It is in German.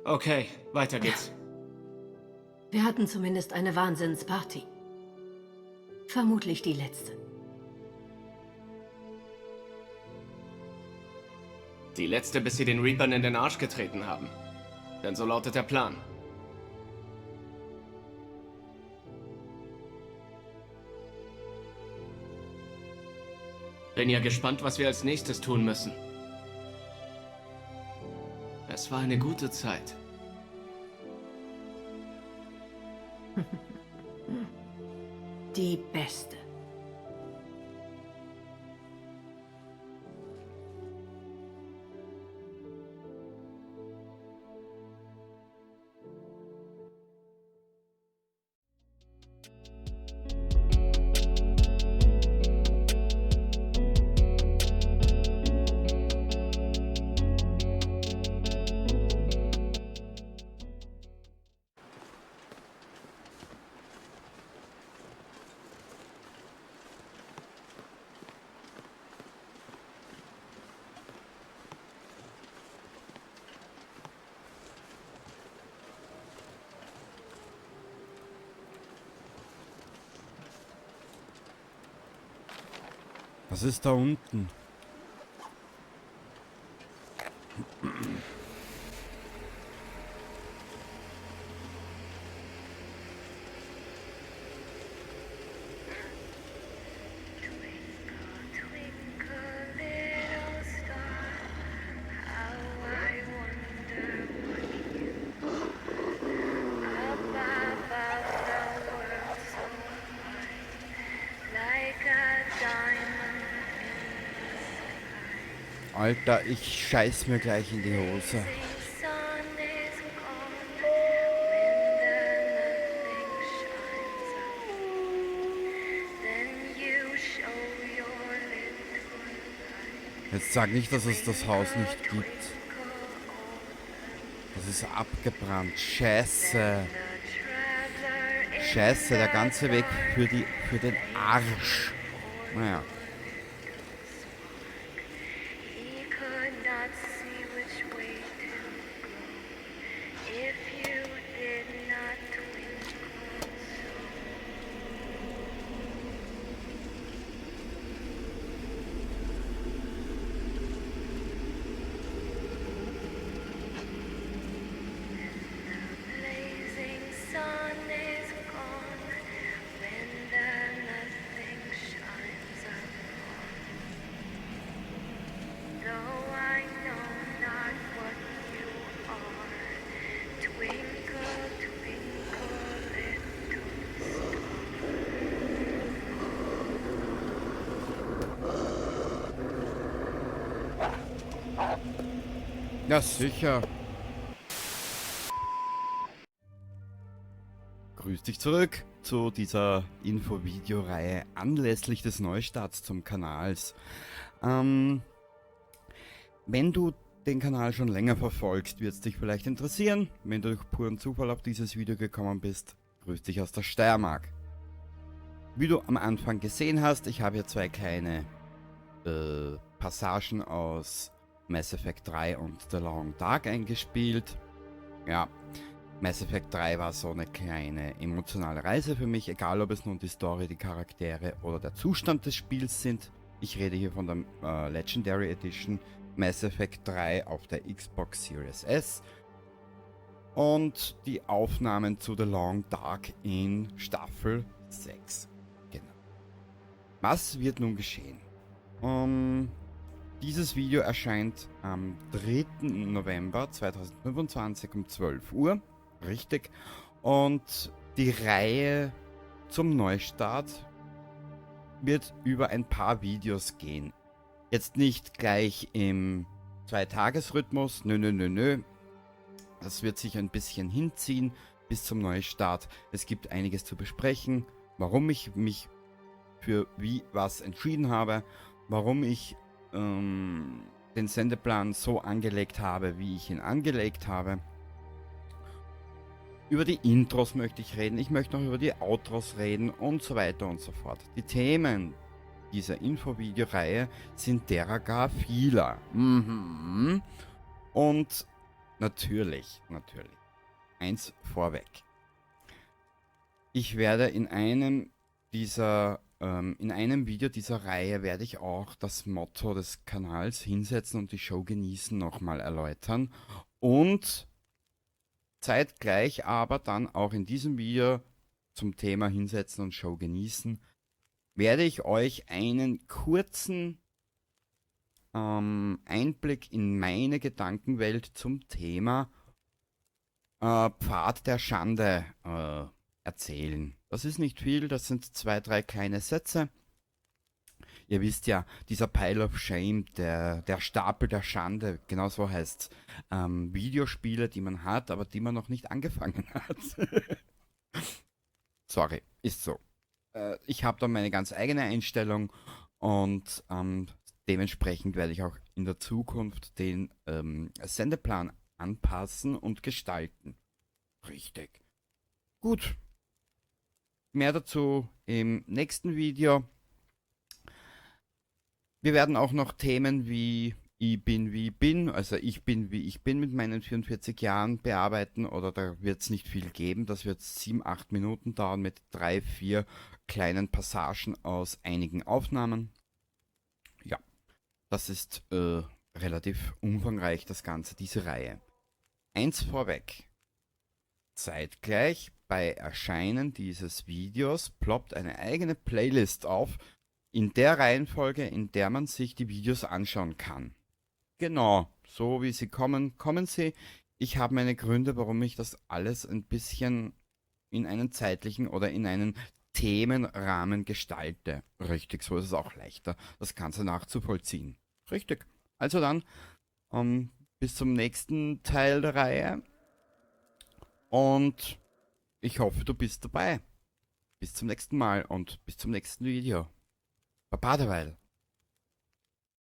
Okay, weiter geht's. Wir hatten zumindest eine Wahnsinnsparty. Vermutlich die letzte. Die letzte, bis sie den Reapern in den Arsch getreten haben. Denn so lautet der Plan. Bin ja gespannt, was wir als nächstes tun müssen. Es war eine gute Zeit. Die beste. Was ist da unten? Alter, ich scheiß mir gleich in die Hose. Jetzt sag nicht, dass es das Haus nicht gibt. Das ist abgebrannt. Scheiße. Scheiße, der ganze Weg für den Arsch. Naja. Ja, sicher. Grüß dich zurück zu dieser Info-Video-Reihe anlässlich des Neustarts zum Kanals. Wenn du den Kanal schon länger verfolgst, wird es dich vielleicht interessieren. Wenn du durch puren Zufall auf dieses Video gekommen bist, grüß dich aus der Steiermark. Wie du am Anfang gesehen hast, ich habe hier zwei kleine Passagen aus Mass Effect 3 und The Long Dark eingespielt. Ja, Mass Effect 3 war so eine kleine emotionale Reise für mich, egal ob es nun die Story, die Charaktere oder der Zustand des Spiels sind. Ich rede hier von der Legendary Edition Mass Effect 3 auf der Xbox Series S und die Aufnahmen zu The Long Dark in Staffel 6. Genau. Was wird nun geschehen? Dieses Video erscheint am 3. November 2025 um 12 Uhr, richtig, und die Reihe zum Neustart wird über ein paar Videos gehen. Jetzt nicht gleich im 2-Tages-Rhythmus, nö. Das wird sich ein bisschen hinziehen bis zum Neustart. Es gibt einiges zu besprechen, warum ich mich für wie was entschieden habe, warum ich den Sendeplan so angelegt habe, wie ich ihn angelegt habe. Über die Intros möchte ich reden, ich möchte noch über die Outros reden und so weiter und so fort. Die Themen dieser Infovideoreihe sind derer gar vieler. Und Natürlich, natürlich. Eins vorweg. Ich werde in einem Video dieser Reihe werde ich auch das Motto des Kanals hinsetzen und die Show genießen nochmal erläutern. Und zeitgleich aber dann auch in diesem Video zum Thema hinsetzen und Show genießen, werde ich euch einen kurzen Einblick in meine Gedankenwelt zum Thema Pfad der Schande erzählen. Das ist nicht viel, das sind 2, 3 kleine Sätze. Ihr wisst ja, dieser Pile of Shame, der Stapel der Schande, genau so heißt Videospiele, die man hat, aber die man noch nicht angefangen hat. Sorry, ist so. Ich habe da meine ganz eigene Einstellung und dementsprechend werde ich auch in der Zukunft den Sendeplan anpassen und gestalten. Richtig. Gut. Mehr dazu im nächsten Video. Wir werden auch noch Themen wie ich bin wie ich bin, also ich bin wie ich bin mit meinen 44 Jahren bearbeiten, oder da wird es nicht viel geben. Das wird 7, 8 Minuten dauern mit 3, 4 kleinen Passagen aus einigen Aufnahmen. Ja, das ist relativ umfangreich, das Ganze, diese Reihe. Eins vorweg. Zeitgleich bei Erscheinen dieses Videos ploppt eine eigene Playlist auf, in der Reihenfolge, in der man sich die Videos anschauen kann. Genau, so wie sie kommen, kommen sie. Ich habe meine Gründe, warum ich das alles ein bisschen in einen zeitlichen oder in einen Themenrahmen gestalte. Richtig, so ist es auch leichter, das Ganze nachzuvollziehen. Richtig. Also dann, bis zum nächsten Teil der Reihe. Und ich hoffe, du bist dabei. Bis zum nächsten Mal und bis zum nächsten Video. Baba derweil.